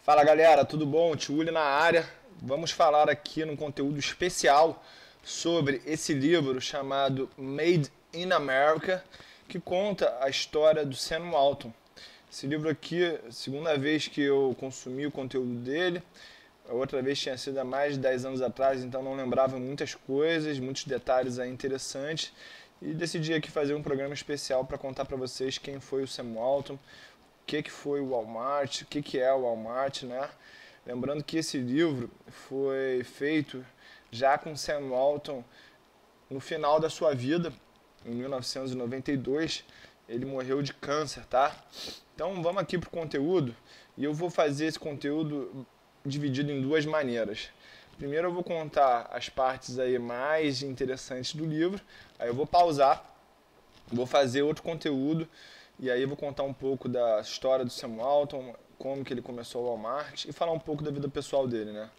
Fala galera, tudo bom? Tio Uli na área. Vamos falar aqui num conteúdo especial sobre esse livro chamado Made in America, que conta a história do Sam Walton. Esse livro aqui, segunda vez que eu consumi o conteúdo dele, a outra vez tinha sido há mais de 10 anos atrás, então não lembrava muitas coisas, muitos detalhes aí interessantes, e decidi aqui fazer um programa especial para contar para vocês quem foi o Sam Walton, o que foi o Walmart, o que é o Walmart, né? Lembrando que esse livro foi feito já com Sam Walton no final da sua vida, em 1992, ele morreu de câncer, tá? Então vamos aqui para o conteúdo, e eu vou fazer esse conteúdo dividido em duas maneiras. Primeiro eu vou contar as partes aí mais interessantes do livro, aí eu vou pausar, vou fazer outro conteúdo, e aí eu vou contar um pouco da história do Sam Walton, como que ele começou o Walmart, e falar um pouco da vida pessoal dele, né?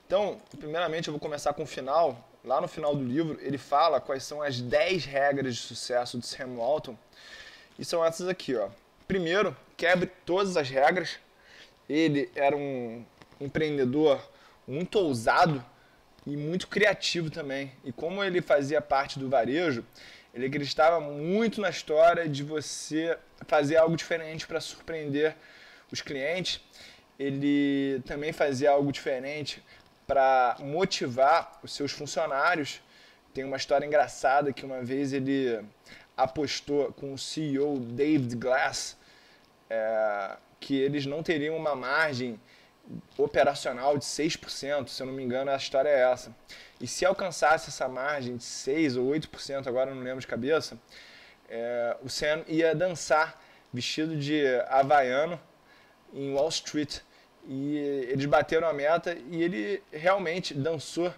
Então, primeiramente eu vou começar com o final. Lá no final do livro, ele fala quais são as 10 regras de sucesso do Sam Walton, e são essas aqui, ó. Primeiro, quebre todas as regras. Ele era um empreendedor muito ousado e muito criativo também. E como ele fazia parte do varejo, ele acreditava muito na história de você fazer algo diferente para surpreender os clientes. Ele também fazia algo diferente para motivar os seus funcionários. Tem uma história engraçada que uma vez ele apostou com o CEO David Glass que eles não teriam uma margem operacional de 6%, se eu não me engano a história é essa. E se alcançasse essa margem de 6 ou 8%, agora eu não lembro de cabeça, o Sam ia dançar vestido de havaiano em Wall Street. E eles bateram a meta e ele realmente dançou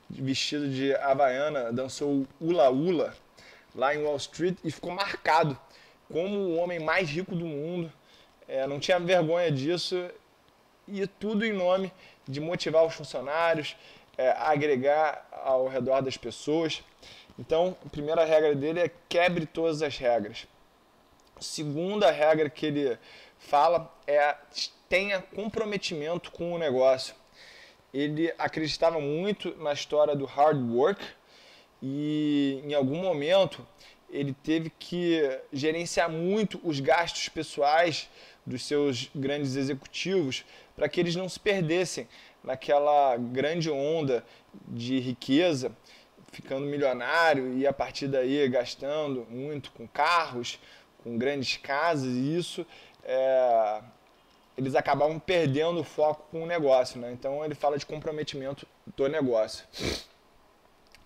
vestido de havaiana, dançou hula hula lá em Wall Street e ficou marcado como o homem mais rico do mundo. Não tinha vergonha disso, e tudo em nome de motivar os funcionários, agregar ao redor das pessoas. Então, a primeira regra dele é quebre todas as regras. A segunda regra que ele fala é tenha comprometimento com o negócio. Ele acreditava muito na história do hard work e em algum momento ele teve que gerenciar muito os gastos pessoais dos seus grandes executivos para que eles não se perdessem naquela grande onda de riqueza, ficando milionário e a partir daí gastando muito com carros, com grandes casas, e isso eles acabavam perdendo o foco com o negócio, né? Então ele fala de comprometimento do negócio.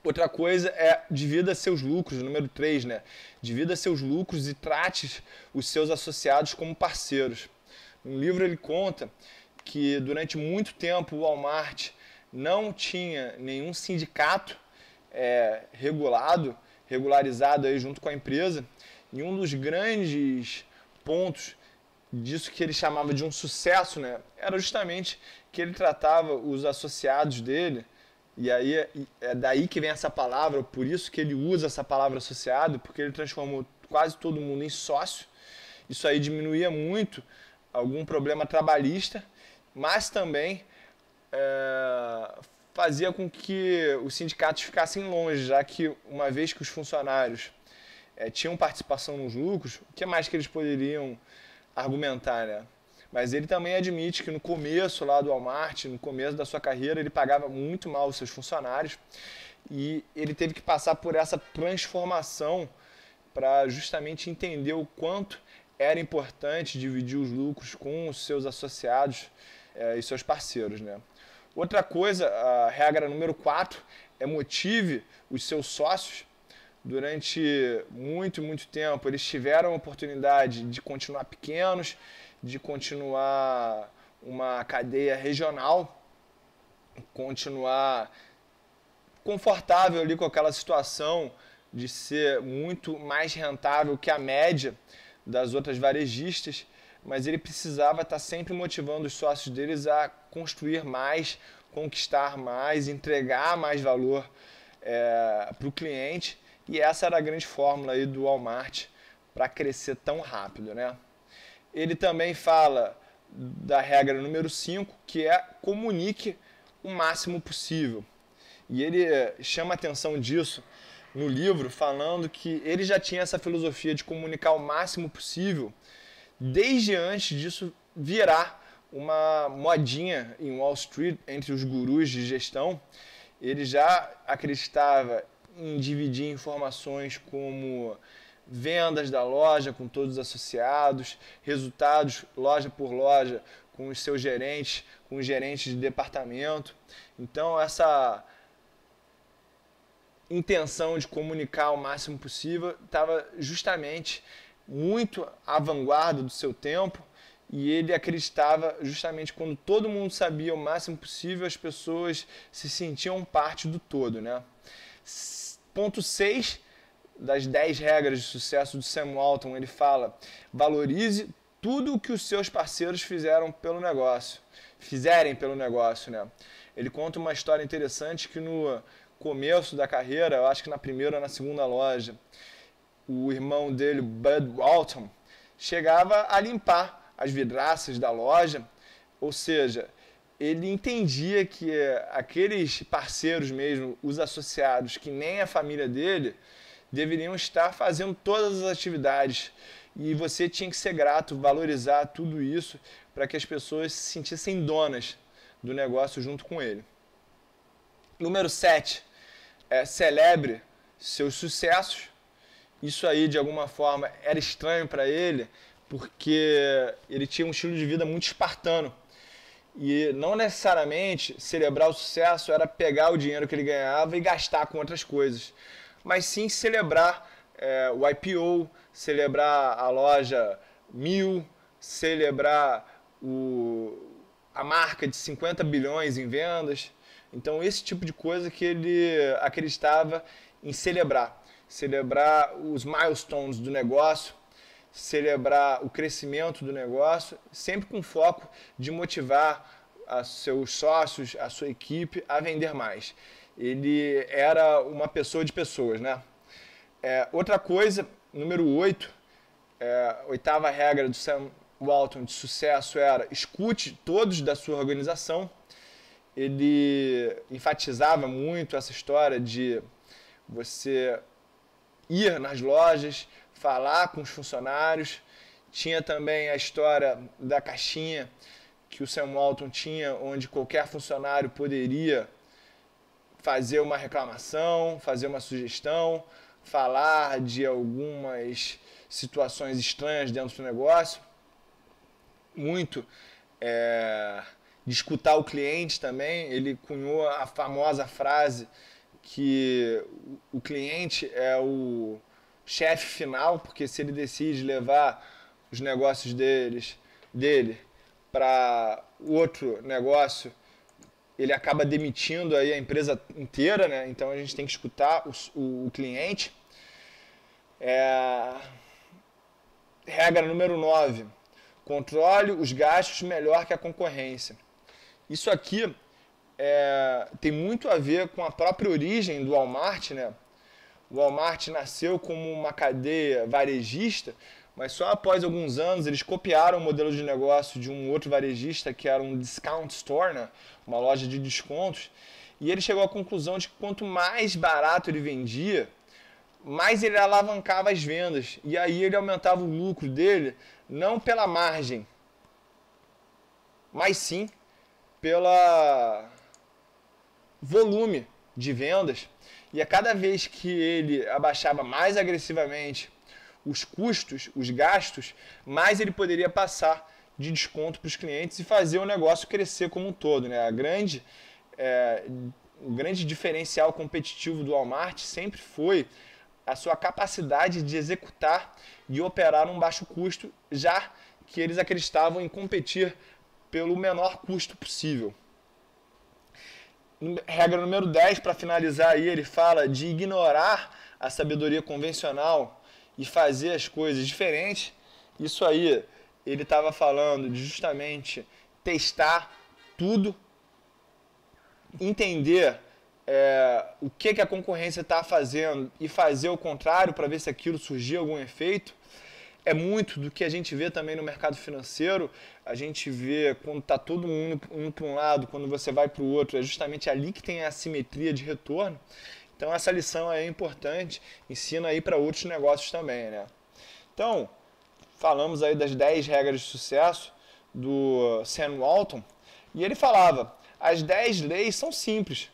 Outra coisa é divida seus lucros, número 3, né? Divida seus lucros e trate os seus associados como parceiros. No livro ele conta que durante muito tempo o Walmart não tinha nenhum sindicato regularizado aí junto com a empresa, e um dos grandes pontos disso que ele chamava de um sucesso, né, era justamente que ele tratava os associados dele. E aí é daí que vem essa palavra, por isso que ele usa essa palavra associado, porque ele transformou quase todo mundo em sócio. Isso aí diminuía muito algum problema trabalhista, mas também fazia com que os sindicatos ficassem longe, já que uma vez que os funcionários tinham participação nos lucros, o que mais que eles poderiam argumentar, né? Mas ele também admite que no começo lá do Walmart, no começo da sua carreira, ele pagava muito mal os seus funcionários, e ele teve que passar por essa transformação para justamente entender o quanto era importante dividir os lucros com os seus associados e seus parceiros, né? Outra coisa, a regra número 4, é motive os seus sócios. Durante muito tempo eles tiveram a oportunidade de continuar pequenos, de continuar uma cadeia regional, continuar confortável ali com aquela situação de ser muito mais rentável que a média das outras varejistas, mas ele precisava estar sempre motivando os sócios deles a construir mais, conquistar mais, entregar mais valor para o cliente, e essa era a grande fórmula aí do Walmart para crescer tão rápido, né? Ele também fala da regra número 5, que é comunique o máximo possível. E ele chama a atenção disso no livro, falando que ele já tinha essa filosofia de comunicar o máximo possível desde antes disso virar uma modinha em Wall Street entre os gurus de gestão. Ele já acreditava em dividir informações como vendas da loja com todos os associados, resultados loja por loja com os seus gerentes, com os gerentes de departamento. Então essa intenção de comunicar o máximo possível estava justamente muito à vanguarda do seu tempo, e ele acreditava justamente quando todo mundo sabia o máximo possível, as pessoas se sentiam parte do todo, né? Ponto 6 das 10 regras de sucesso do Sam Walton, ele fala: valorize tudo o que os seus parceiros fizerem pelo negócio, né? Ele conta uma história interessante que no começo da carreira, eu acho que na primeira ou na segunda loja, o irmão dele, Bud Walton, chegava a limpar as vidraças da loja, ou seja, ele entendia que aqueles parceiros mesmo, os associados, que nem a família dele, deveriam estar fazendo todas as atividades, e você tinha que ser grato, valorizar tudo isso para que as pessoas se sentissem donas do negócio junto com ele. Número 7, celebre seus sucessos. Isso aí, de alguma forma, era estranho para ele, porque ele tinha um estilo de vida muito espartano. E não necessariamente celebrar o sucesso era pegar o dinheiro que ele ganhava e gastar com outras coisas, mas sim celebrar o IPO, celebrar a loja 1000, celebrar a marca de 50 bilhões em vendas. Então esse tipo de coisa que ele acreditava em celebrar os milestones do negócio, celebrar o crescimento do negócio, sempre com foco de motivar seus sócios, a sua equipe a vender mais. Ele era uma pessoa de pessoas, né? Outra coisa, número 8, oitava regra do Sam Walton de sucesso era: escute todos da sua organização. Ele enfatizava muito essa história de você ir nas lojas, falar com os funcionários. Tinha também a história da caixinha que o Sam Walton tinha, onde qualquer funcionário poderia fazer uma reclamação, fazer uma sugestão, falar de algumas situações estranhas dentro do negócio. Muito de escutar o cliente também. Ele cunhou a famosa frase que o cliente é o chefe final, porque se ele decide levar os negócios dele para outro negócio, ele acaba demitindo aí a empresa inteira, né? Então a gente tem que escutar o cliente. Regra número 9, controle os gastos melhor que a concorrência. Isso aqui tem muito a ver com a própria origem do Walmart, né? O Walmart nasceu como uma cadeia varejista, mas só após alguns anos eles copiaram o modelo de negócio de um outro varejista, que era um discount store, né? Uma loja de descontos, e ele chegou à conclusão de que quanto mais barato ele vendia, mais ele alavancava as vendas, e aí ele aumentava o lucro dele, não pela margem, mas sim pela volume de vendas. E a cada vez que ele abaixava mais agressivamente os custos, os gastos, mais ele poderia passar de desconto para os clientes e fazer o negócio crescer como um todo, né? O grande diferencial competitivo do Walmart sempre foi a sua capacidade de executar e operar um baixo custo, já que eles acreditavam em competir pelo menor custo possível. Regra número 10, para finalizar aí, ele fala de ignorar a sabedoria convencional e fazer as coisas diferentes. Isso aí, ele estava falando de justamente testar tudo, entender o que a concorrência está fazendo e fazer o contrário para ver se aquilo surgia algum efeito. é muito do que a gente vê também no mercado financeiro. A gente vê quando está todo mundo indo para um lado, quando você vai para o outro, é justamente ali que tem a assimetria de retorno. Então essa lição aí é importante, ensina aí para outros negócios também, né? Então, falamos aí das 10 regras de sucesso do Sam Walton, e ele falava, as 10 leis são simples,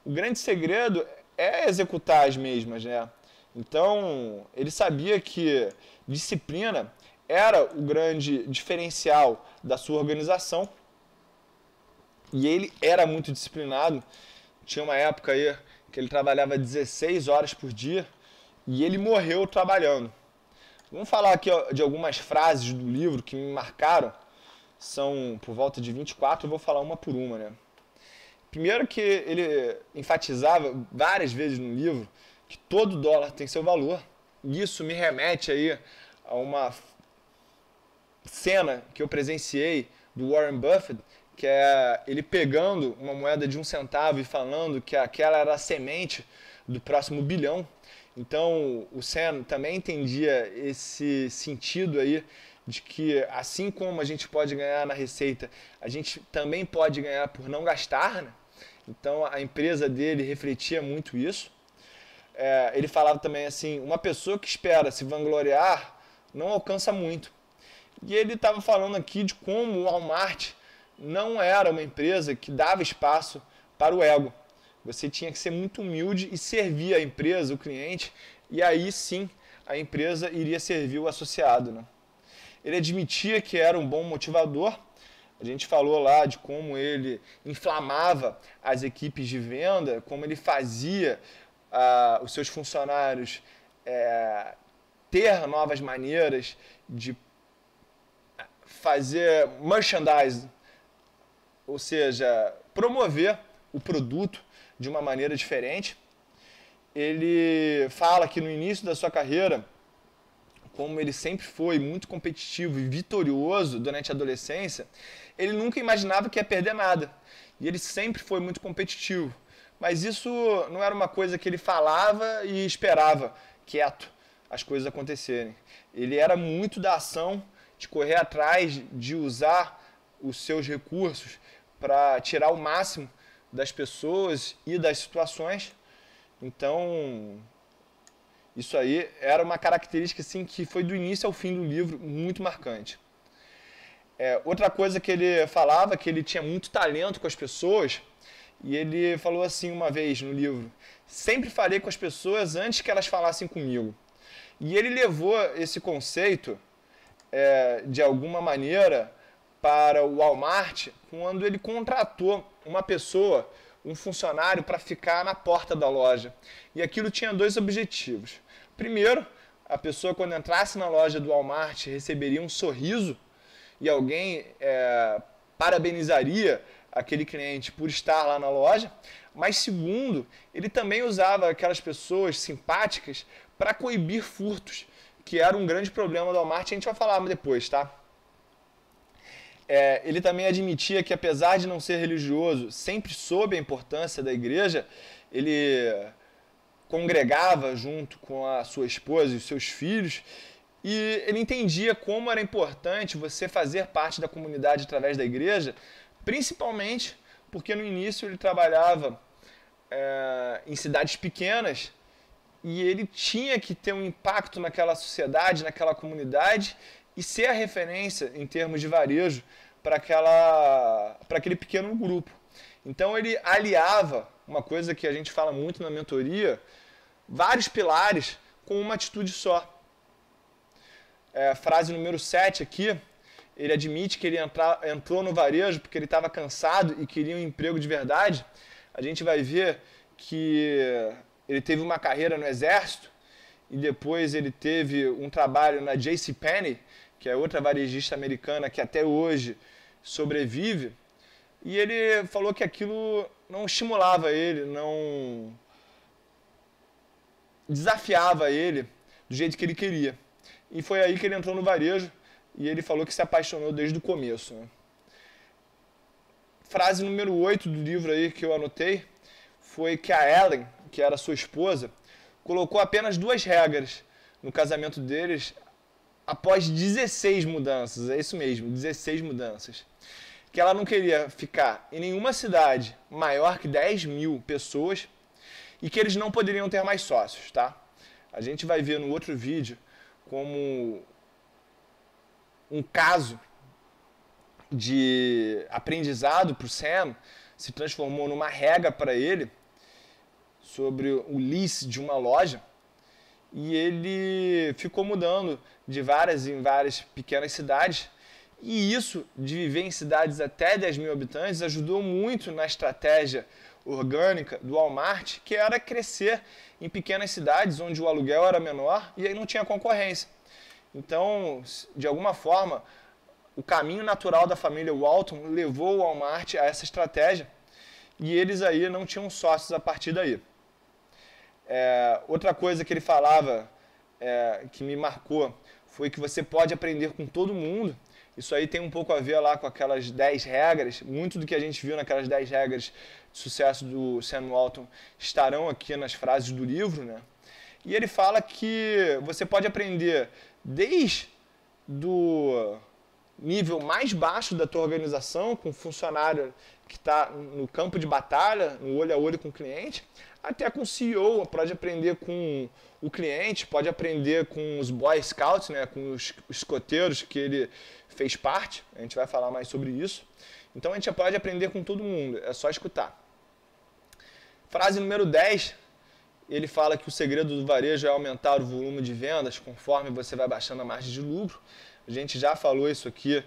o grande segredo é executar as mesmas, né? Então, ele sabia que disciplina era o grande diferencial da sua organização, e ele era muito disciplinado. Tinha uma época aí que ele trabalhava 16 horas por dia, e ele morreu trabalhando. Vamos falar aqui de algumas frases do livro que me marcaram. São por volta de 24, eu vou falar uma por uma, né? Primeiro que ele enfatizava várias vezes no livro que todo dólar tem seu valor. E isso me remete aí a uma cena que eu presenciei do Warren Buffett, que é ele pegando uma moeda de 1 centavo e falando que aquela era a semente do próximo bilhão. Então, o Sam também entendia esse sentido aí de que, assim como a gente pode ganhar na receita, a gente também pode ganhar por não gastar, né? Então, a empresa dele refletia muito isso. Ele falava também assim, uma pessoa que espera se vangloriar não alcança muito. E ele estava falando aqui de como o Walmart não era uma empresa que dava espaço para o ego. Você tinha que ser muito humilde e servir a empresa, o cliente, e aí sim a empresa iria servir o associado, né? Ele admitia que era um bom motivador. A gente falou lá de como ele inflamava as equipes de venda, como ele fazia os seus funcionários ter novas maneiras de fazer merchandising, ou seja, promover o produto de uma maneira diferente. Ele fala que no início da sua carreira, como ele sempre foi muito competitivo e vitorioso durante a adolescência, ele nunca imaginava que ia perder nada. E ele sempre foi muito competitivo. Mas isso não era uma coisa que ele falava e esperava, quieto, as coisas acontecerem. Ele era muito da ação, de correr atrás, de usar os seus recursos para tirar o máximo das pessoas e das situações. Então, isso aí era uma característica assim, que foi do início ao fim do livro muito marcante. Outra coisa que ele falava, que ele tinha muito talento com as pessoas, e ele falou assim uma vez no livro, sempre falei com as pessoas antes que elas falassem comigo. E ele levou esse conceito, de alguma maneira, para o Walmart, quando ele contratou uma pessoa, um funcionário, para ficar na porta da loja. E aquilo tinha 2 objetivos. Primeiro, a pessoa, quando entrasse na loja do Walmart, receberia um sorriso e alguém parabenizaria aquele cliente por estar lá na loja. Mas segundo, ele também usava aquelas pessoas simpáticas para coibir furtos, que era um grande problema do Walmart, a gente vai falar depois, tá? Ele também admitia que, apesar de não ser religioso, sempre soube a importância da igreja. Ele congregava junto com a sua esposa e os seus filhos, e ele entendia como era importante você fazer parte da comunidade através da igreja, principalmente porque no início ele trabalhava em cidades pequenas, e ele tinha que ter um impacto naquela sociedade, naquela comunidade, e ser a referência em termos de varejo para aquele pequeno grupo. Então ele aliava, uma coisa que a gente fala muito na mentoria, vários pilares com uma atitude só. Frase número 7 aqui, ele admite que ele entrou no varejo porque ele estava cansado e queria um emprego de verdade. A gente vai ver que ele teve uma carreira no exército e depois ele teve um trabalho na JCPenney, que é outra varejista americana que até hoje sobrevive, e ele falou que aquilo não estimulava ele, não desafiava ele do jeito que ele queria. E foi aí que ele entrou no varejo, e ele falou que se apaixonou desde o começo, né? Frase número 8 do livro aí que eu anotei foi que a Ellen, que era sua esposa, colocou apenas 2 regras no casamento deles após 16 mudanças, é isso mesmo, 16 mudanças, que ela não queria ficar em nenhuma cidade maior que 10 mil pessoas e que eles não poderiam ter mais sócios, tá? A gente vai ver no outro vídeo como um caso de aprendizado para o Sam se transformou numa regra para ele sobre o lease de uma loja, e ele ficou mudando de várias em várias pequenas cidades, e isso de viver em cidades até 10 mil habitantes ajudou muito na estratégia orgânica do Walmart, que era crescer em pequenas cidades onde o aluguel era menor e aí não tinha concorrência. Então, de alguma forma, o caminho natural da família Walton levou o Walmart a essa estratégia e eles aí não tinham sócios a partir daí. Outra coisa que ele falava, que me marcou, foi que você pode aprender com todo mundo. Isso aí tem um pouco a ver lá com aquelas 10 regras. Muito do que a gente viu naquelas 10 regras de sucesso do Sam Walton estarão aqui nas frases do livro, né? E ele fala que você pode aprender desde do nível mais baixo da tua organização, com o funcionário que está no campo de batalha, no olho a olho com o cliente, até com o CEO, pode aprender com o cliente, pode aprender com os Boy Scouts, né, com os escoteiros que ele fez parte, a gente vai falar mais sobre isso. Então a gente pode aprender com todo mundo, é só escutar. Frase número 10, ele fala que o segredo do varejo é aumentar o volume de vendas conforme você vai baixando a margem de lucro. A gente já falou isso aqui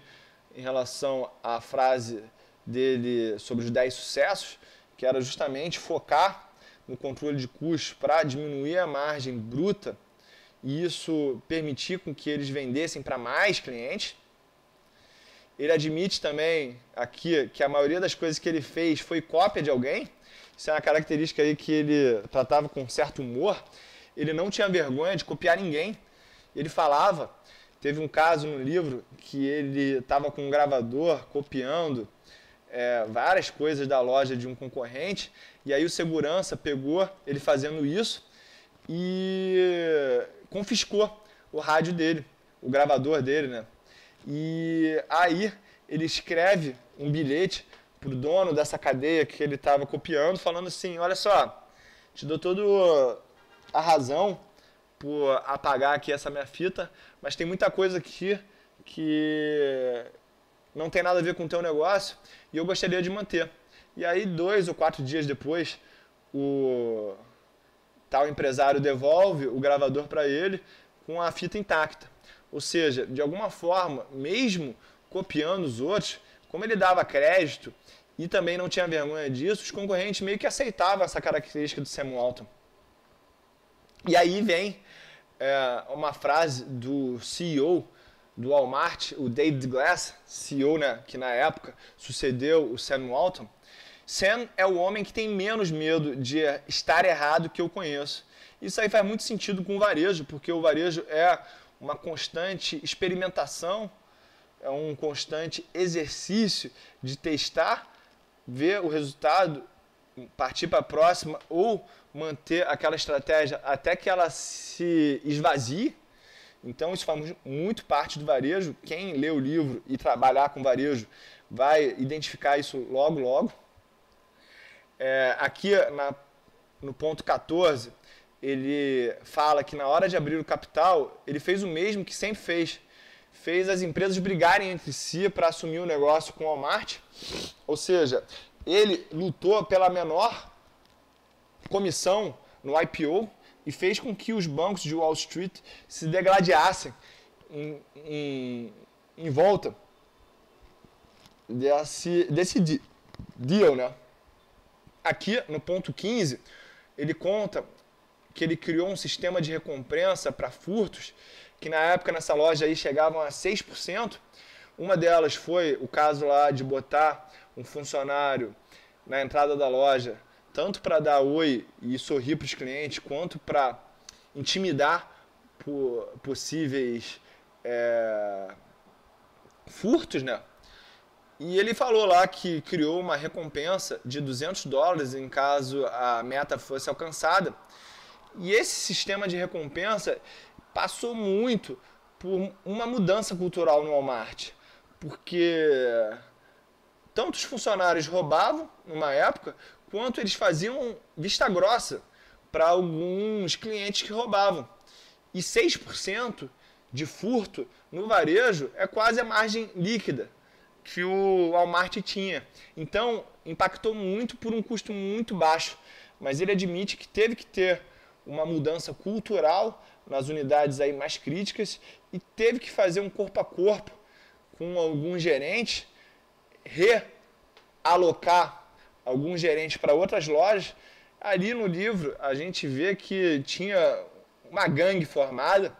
em relação à frase dele sobre os 10 sucessos, que era justamente focar no controle de custos para diminuir a margem bruta e isso permitir com que eles vendessem para mais clientes. Ele admite também aqui que a maioria das coisas que ele fez foi cópia de alguém. Isso é uma característica aí que ele tratava com certo humor. Ele não tinha vergonha de copiar ninguém. Ele falava, teve um caso no livro que ele estava com um gravador copiando várias coisas da loja de um concorrente, e aí o segurança pegou ele fazendo isso e confiscou o rádio dele, o gravador dele, né? E aí ele escreve um bilhete pro dono dessa cadeia que ele estava copiando, falando assim, olha só, te dou toda a razão por apagar aqui essa minha fita, mas tem muita coisa aqui que não tem nada a ver com o teu negócio e eu gostaria de manter. E aí 2 ou 4 dias depois, o tal empresário devolve o gravador para ele com a fita intacta. Ou seja, de alguma forma, mesmo copiando os outros, como ele dava crédito e também não tinha vergonha disso, os concorrentes meio que aceitavam essa característica do Sam Walton. E aí vem uma frase do CEO do Walmart, o David Glass, CEO, né, que na época sucedeu o Sam Walton. Sam é o homem que tem menos medo de estar errado que eu conheço. Isso aí faz muito sentido com o varejo, porque o varejo é uma constante experimentação, é um constante exercício de testar, ver o resultado, partir para a próxima ou manter aquela estratégia até que ela se esvazie. Então isso faz muito parte do varejo. Quem lê o livro e trabalhar com varejo vai identificar isso logo, logo. Aqui no ponto 14, ele fala que na hora de abrir o capital, ele fez o mesmo que sempre fez. Fez as empresas brigarem entre si para assumir o negócio com o Walmart. Ou seja, ele lutou pela menor comissão no IPO e fez com que os bancos de Wall Street se degladiassem em volta desse deal, né? Aqui no ponto 15, ele conta que ele criou um sistema de recompensa para furtos, que na época nessa loja aí chegavam a 6%. Uma delas foi o caso lá de botar um funcionário na entrada da loja, tanto para dar oi e sorrir para os clientes, quanto para intimidar por possíveis furtos, né? E ele falou lá que criou uma recompensa de $200 em caso a meta fosse alcançada. E esse sistema de recompensa passou muito por uma mudança cultural no Walmart, porque tanto os funcionários roubavam numa época, quanto eles faziam vista grossa para alguns clientes que roubavam. E 6% de furto no varejo é quase a margem líquida que o Walmart tinha. Então, impactou muito por um custo muito baixo. Mas ele admite que teve que ter uma mudança cultural nas unidades aí mais críticas e teve que fazer um corpo a corpo com alguns gerentes, realocar alguns gerentes para outras lojas. Ali no livro a gente vê que tinha uma gangue formada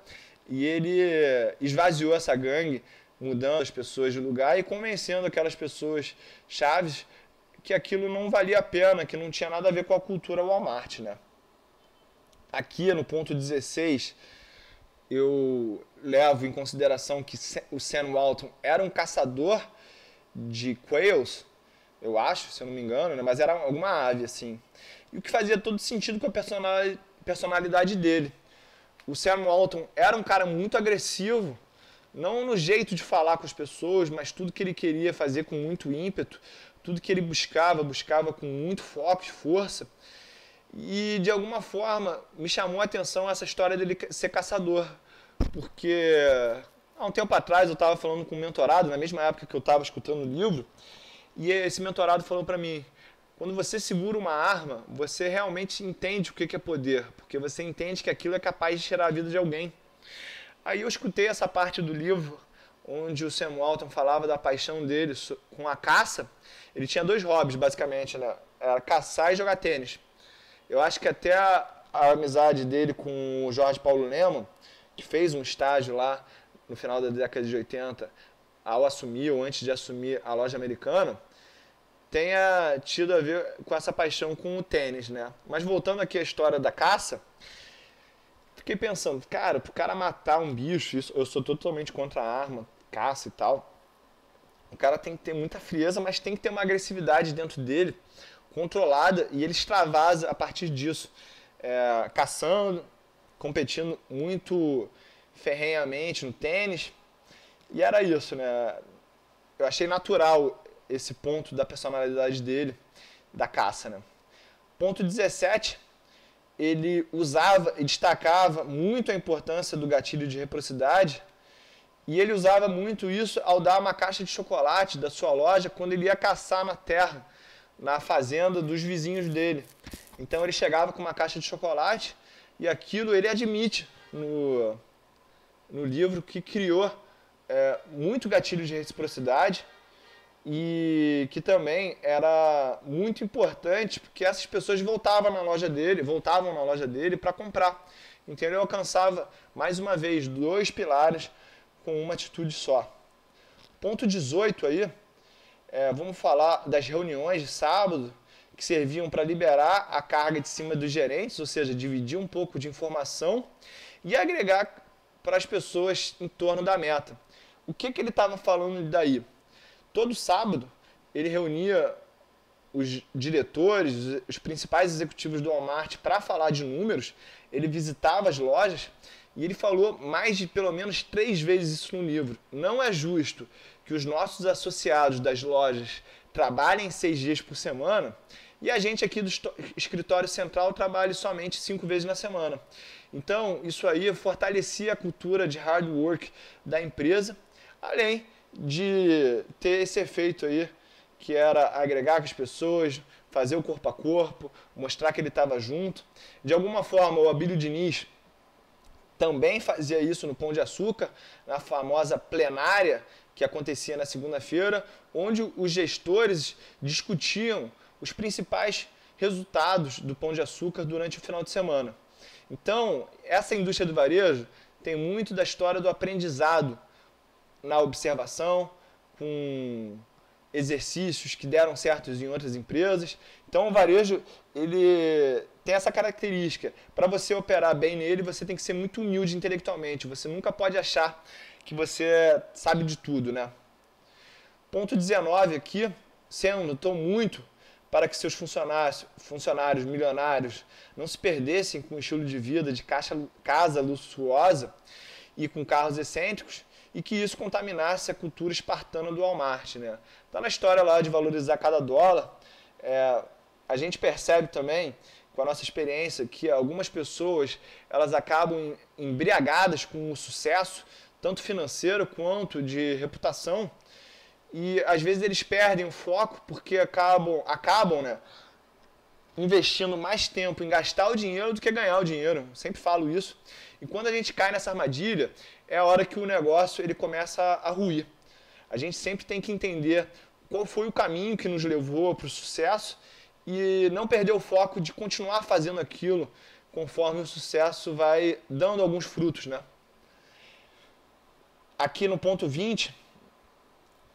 e ele esvaziou essa gangue, mudando as pessoas de lugar e convencendo aquelas pessoas chaves que aquilo não valia a pena, que não tinha nada a ver com a cultura Walmart, né? Aqui no ponto 16, eu levo em consideração que o Sam Walton era um caçador de quails, eu acho, se eu não me engano, né? Mas era alguma ave, assim. E o que fazia todo sentido com a personalidade dele. O Sam Walton era um cara muito agressivo, não no jeito de falar com as pessoas, mas tudo que ele queria fazer com muito ímpeto, tudo que ele buscava com muito foco e força. E de alguma forma me chamou a atenção essa história dele ser caçador, porque há um tempo atrás eu estava falando com um mentorado, na mesma época que eu estava escutando o livro, e esse mentorado falou para mim: quando você segura uma arma, você realmente entende o que é poder, porque você entende que aquilo é capaz de tirar a vida de alguém. Aí eu escutei essa parte do livro onde o Sam Walton falava da paixão dele com a caça. Ele tinha dois hobbies, basicamente, né? Era caçar e jogar tênis. Eu acho que até a amizade dele com o Jorge Paulo Lemann, que fez um estágio lá no final da década de 80, ao assumir ou antes de assumir a loja americana, tenha tido a ver com essa paixão com o tênis, né? Mas voltando aqui à história da caça, fiquei pensando, cara, pro cara matar um bicho, isso, eu sou totalmente contra a arma, caça e tal. O cara tem que ter muita frieza, mas tem que ter uma agressividade dentro dele, controlada, e ele extravasa a partir disso, caçando, competindo muito ferrenhamente no tênis, e era isso, né? Eu achei natural esse ponto da personalidade dele, da caça, né? Ponto 17, ele usava e destacava muito a importância do gatilho de reciprocidade, e ele usava muito isso ao dar uma caixa de chocolate da sua loja quando ele ia caçar na terra, na fazenda dos vizinhos dele. Então ele chegava com uma caixa de chocolate e aquilo ele admite no livro que criou muito gatilho de reciprocidade e que também era muito importante porque essas pessoas voltavam na loja dele para comprar. Então ele alcançava mais uma vez dois pilares com uma atitude só. Ponto 18 aí, vamos falar das reuniões de sábado que serviam para liberar a carga de cima dos gerentes, ou seja, dividir um pouco de informação e agregar para as pessoas em torno da meta. O que ele estava falando daí? Todo sábado ele reunia os diretores, os principais executivos do Walmart para falar de números, ele visitava as lojas e ele falou mais de pelo menos 3 vezes isso no livro. Não é justo que os nossos associados das lojas trabalhem 6 dias por semana e a gente aqui do escritório central trabalhe somente 5 vezes na semana. Então, isso aí fortalecia a cultura de hard work da empresa, além de ter esse efeito aí, que era agregar com as pessoas, fazer o corpo a corpo, mostrar que ele estava junto. De alguma forma, o Abílio Diniz também fazia isso no Pão de Açúcar, na famosa plenária que acontecia na segunda-feira, onde os gestores discutiam os principais resultados do Pão de Açúcar durante o final de semana. Então, essa indústria do varejo tem muito da história do aprendizado na observação, com exercícios que deram certos em outras empresas. Então, o varejo ele tem essa característica. Para você operar bem nele, você tem que ser muito humilde intelectualmente. Você nunca pode achar que você sabe de tudo, né? Ponto 19 aqui, Sam lutou muito para que seus funcionários milionários não se perdessem com o estilo de vida de casa luxuosa e com carros excêntricos, e que isso contaminasse a cultura espartana do Walmart, né? Tá na história lá de valorizar cada dólar. A gente percebe também, com a nossa experiência, que algumas pessoas elas acabam embriagadas com o sucesso, tanto financeiro quanto de reputação, e às vezes eles perdem o foco porque acabam, né, investindo mais tempo em gastar o dinheiro do que ganhar o dinheiro. Eu sempre falo isso. E quando a gente cai nessa armadilha, é a hora que o negócio ele começa a ruir. A gente sempre tem que entender qual foi o caminho que nos levou para o sucesso e não perder o foco de continuar fazendo aquilo conforme o sucesso vai dando alguns frutos, né? Aqui no ponto 20,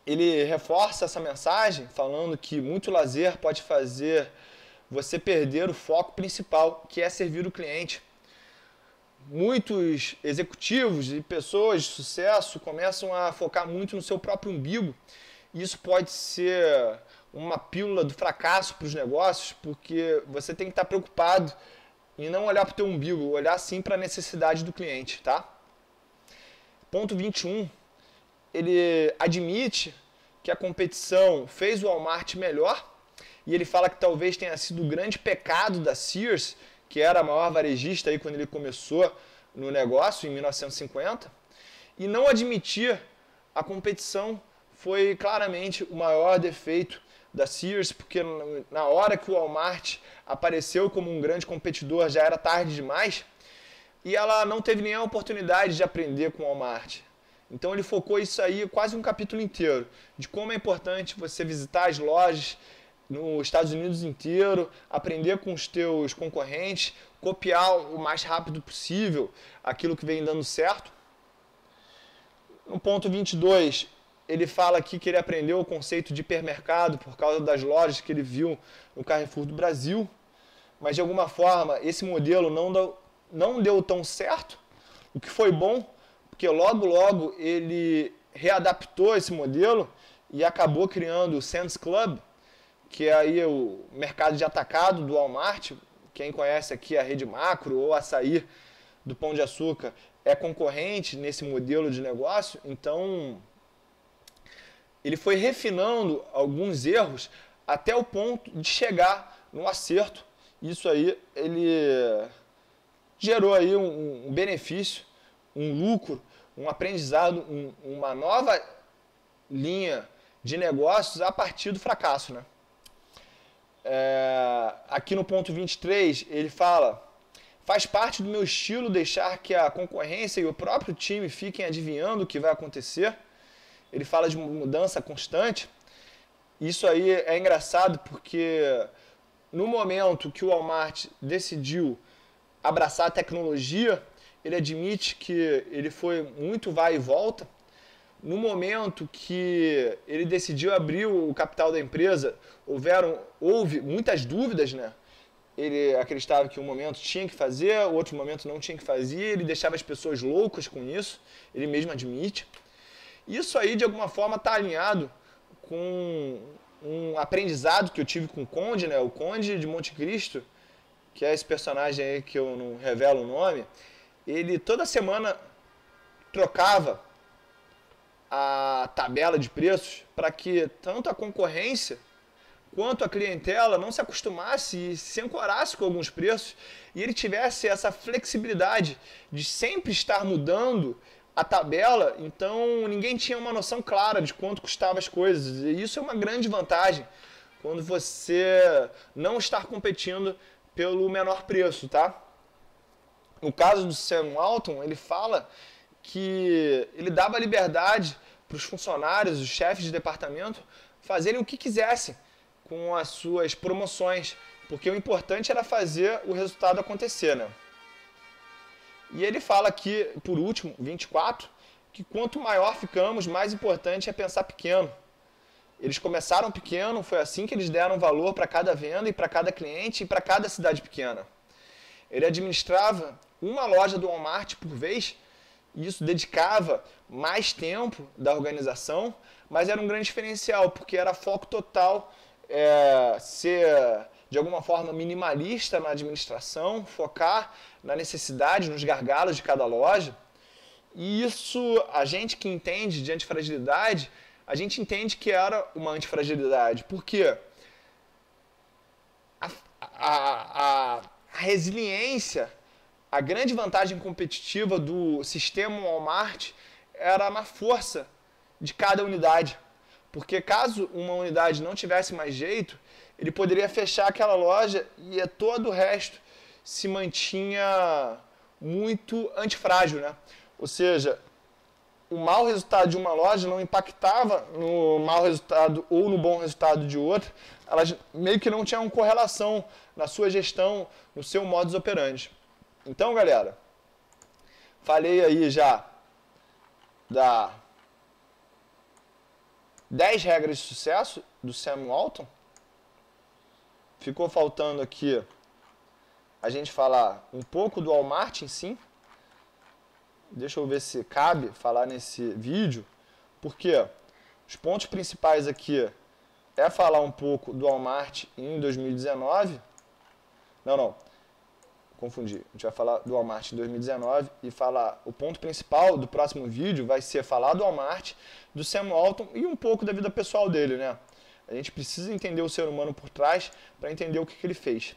ele reforça essa mensagem falando que muito lazer pode fazer você perder o foco principal, que é servir o cliente. Muitos executivos e pessoas de sucesso começam a focar muito no seu próprio umbigo. Isso pode ser uma pílula do fracasso para os negócios, porque você tem que estar preocupado em não olhar para o teu umbigo, olhar sim para a necessidade do cliente, tá? Ponto 21, ele admite que a competição fez o Walmart melhor, e ele fala que talvez tenha sido o grande pecado da Sears, que era a maior varejista aí quando ele começou no negócio, em 1950, e não admitir a competição foi claramente o maior defeito da Sears, porque na hora que o Walmart apareceu como um grande competidor já era tarde demais, e ela não teve nenhuma oportunidade de aprender com o Walmart. Então ele focou isso aí quase um capítulo inteiro, de como é importante você visitar as lojas nos Estados Unidos inteiro, aprender com os teus concorrentes, copiar o mais rápido possível aquilo que vem dando certo. No ponto 22, ele fala aqui que ele aprendeu o conceito de hipermercado por causa das lojas que ele viu no Carrefour do Brasil, mas de alguma forma esse modelo não deu tão certo, o que foi bom, porque logo ele readaptou esse modelo e acabou criando o Sam's Club, que é aí o mercado de atacado do Walmart. Quem conhece aqui a Rede Macro ou Açaí do Pão de Açúcar é concorrente nesse modelo de negócio. Então, ele foi refinando alguns erros até o ponto de chegar no acerto. Isso aí, ele gerou aí um benefício, um lucro, um aprendizado, uma nova linha de negócios a partir do fracasso, né? Aqui no ponto 23, ele fala: faz parte do meu estilo deixar que a concorrência e o próprio time fiquem adivinhando o que vai acontecer. Ele fala de mudança constante. Isso aí é engraçado porque no momento que o Walmart decidiu abraçar a tecnologia, ele admite que ele foi muito vai e volta. No momento que ele decidiu abrir o capital da empresa, houve muitas dúvidas, né? Ele acreditava que um momento tinha que fazer, outro momento não tinha que fazer, ele deixava as pessoas loucas com isso, ele mesmo admite. Isso aí, de alguma forma, está alinhado com um aprendizado que eu tive com o Conde, né? O Conde de Monte Cristo, que é esse personagem aí que eu não revelo o nome, ele toda semana trocava a tabela de preços para que tanto a concorrência quanto a clientela não se acostumasse e se ancorasse com alguns preços e ele tivesse essa flexibilidade de sempre estar mudando a tabela, então ninguém tinha uma noção clara de quanto custavam as coisas. E isso é uma grande vantagem quando você não está competindo pelo menor preço, tá? No caso do Sam Walton, ele fala que ele dava liberdade para os funcionários, os chefes de departamento, fazerem o que quisessem com as suas promoções, porque o importante era fazer o resultado acontecer, né? E ele fala aqui, por último, 24, que quanto maior ficamos, mais importante é pensar pequeno. Eles começaram pequeno, foi assim que eles deram valor para cada venda e para cada cliente e para cada cidade pequena. Ele administrava uma loja do Walmart por vez, e isso dedicava mais tempo da organização, mas era um grande diferencial, porque era foco total, ser de alguma forma minimalista na administração, focar na necessidade, nos gargalos de cada loja. E isso, a gente que entende de antifragilidade, a gente entende que era uma antifragilidade. Por quê? A resiliência, a grande vantagem competitiva do sistema Walmart era na força de cada unidade. Porque caso uma unidade não tivesse mais jeito, ele poderia fechar aquela loja e todo o resto se mantinha muito antifrágil, né? Ou seja, o mau resultado de uma loja não impactava no mau resultado ou no bom resultado de outra. Elas meio que não tinham correlação na sua gestão, no seu modus operandi. Então, galera, falei aí já da 10 regras de sucesso do Sam Walton. Ficou faltando aqui a gente falar um pouco do Walmart em si. Deixa eu ver se cabe falar nesse vídeo, porque os pontos principais aqui é falar um pouco do Walmart em 2019. Não, confundi. A gente vai falar do Walmart em 2019 e falar o ponto principal do próximo vídeo vai ser falar do Walmart, do Sam Walton e um pouco da vida pessoal dele, né? A gente precisa entender o ser humano por trás para entender o que ele fez.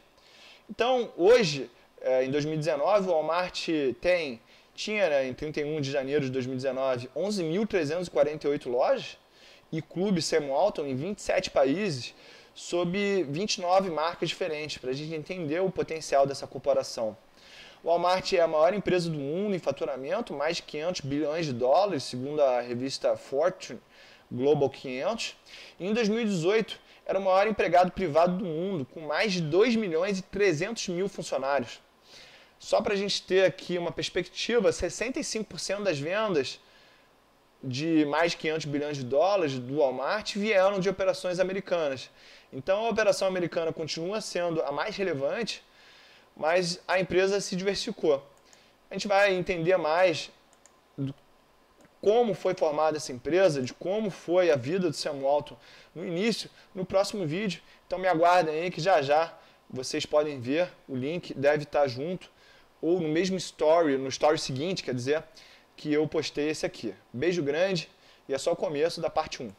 Então, hoje, em 2019, o Walmart tinha, né, em 31 de janeiro de 2019, 11.348 lojas e clube Sam Walton em 27 países, sob 29 marcas diferentes, para a gente entender o potencial dessa corporação. O Walmart é a maior empresa do mundo em faturamento, mais de 500 bilhões de dólares, segundo a revista Fortune Global 500. E em 2018, era o maior empregado privado do mundo, com mais de 2 milhões e 300 mil funcionários. Só para a gente ter aqui uma perspectiva, 65% das vendas de mais de 500 bilhões de dólares do Walmart vieram de operações americanas. Então a operação americana continua sendo a mais relevante, mas a empresa se diversificou. A gente vai entender mais do como foi formada essa empresa, de como foi a vida do Sam Walton no início, no próximo vídeo. Então me aguardem aí que já já vocês podem ver, o link deve estar junto, ou no mesmo story, no story seguinte, quer dizer, que eu postei esse aqui. Beijo grande e é só o começo da parte 1.